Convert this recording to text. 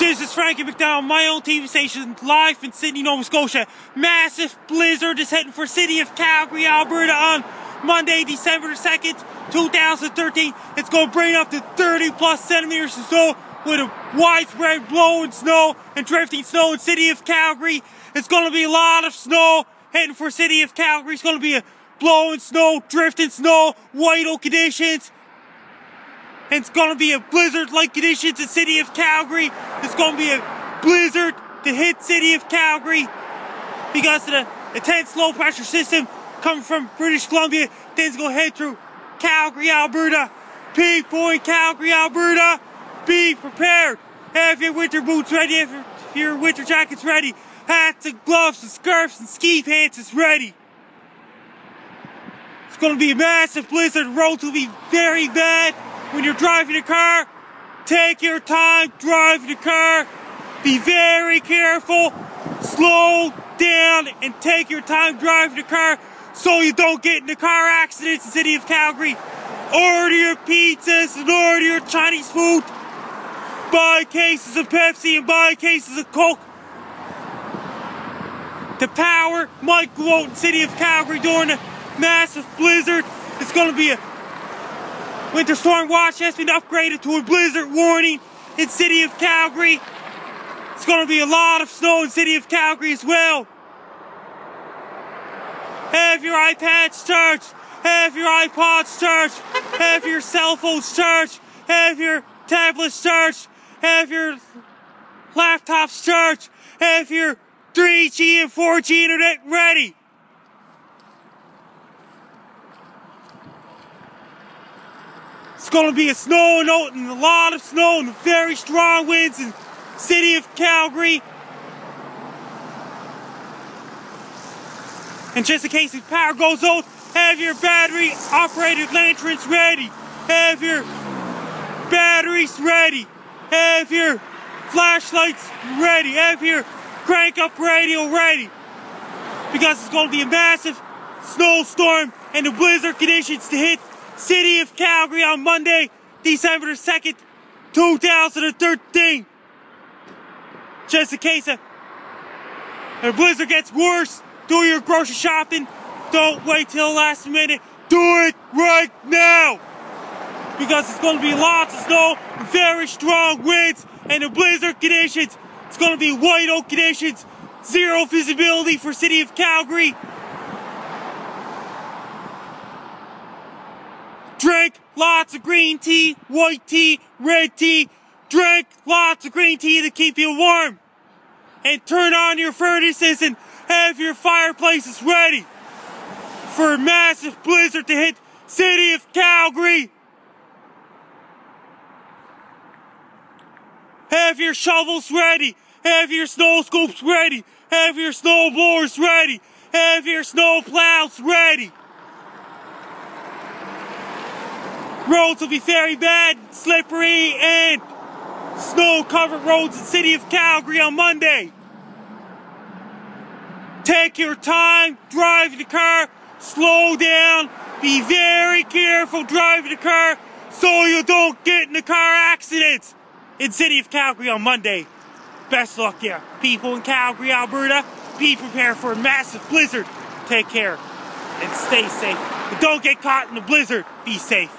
This is Frankie McDowell, my own TV station, live in Sydney, Nova Scotia. Massive blizzard is heading for city of Calgary, Alberta on Monday, December 2nd, 2013. It's going to bring up to 30 plus centimeters of snow with a widespread blowing snow and drifting snow in city of Calgary. It's going to be a lot of snow heading for city of Calgary. It's going to be a blowing snow, drifting snow, whiteout conditions. And it's going to be a blizzard-like conditions in city of Calgary. It's going to be a blizzard to hit city of Calgary because of the intense low-pressure system coming from British Columbia. Then it's going to head through Calgary, Alberta. People in Calgary, Alberta, be prepared. Have your winter boots ready. Have your winter jackets ready. Hats and gloves and scarves and ski pants is ready. It's going to be a massive blizzard. Roads will be very bad. When you're driving a car, take your time driving the car. Be very careful. Slow down and take your time driving the car so you don't get into car accidents in the city of Calgary. Order your pizzas and order your Chinese food. Buy cases of Pepsi and buy cases of Coke. The power might go out in the city of Calgary during a massive blizzard. It's going to be a winter storm watch has been upgraded to a blizzard warning in city of Calgary. It's going to be a lot of snow in city of Calgary as well. Have your iPads charged. Have your iPods charged. Have your cell phones charged. Have your tablets charged. Have your laptops charged. Have your 3G and 4G internet ready. It's going to be a snow note and a lot of snow and very strong winds in the city of Calgary. And just in case the power goes out, have your battery operated lanterns ready. Have your batteries ready. Have your flashlights ready. Have your crank up radio ready. Because it's going to be a massive snowstorm and the blizzard conditions to hit city of Calgary on Monday, December 2nd, 2013. Just in case a blizzard gets worse, do your grocery shopping. Don't wait till the last minute. Do it right now. Because it's going to be lots of snow, very strong winds, and the blizzard conditions. It's going to be whiteout conditions, zero visibility for city of Calgary. Drink lots of green tea, white tea, red tea. Drink lots of green tea to keep you warm. And turn on your furnaces and have your fireplaces ready for a massive blizzard to hit city of Calgary. Have your shovels ready. Have your snow scoops ready. Have your snow blowers ready. Have your snow plows ready. Roads will be very bad, slippery, and snow-covered roads in the city of Calgary on Monday. Take your time driving the car, slow down, be very careful driving the car so you don't get into car accidents in the city of Calgary on Monday. Best luck there. People in Calgary, Alberta, be prepared for a massive blizzard. Take care and stay safe. But don't get caught in the blizzard. Be safe.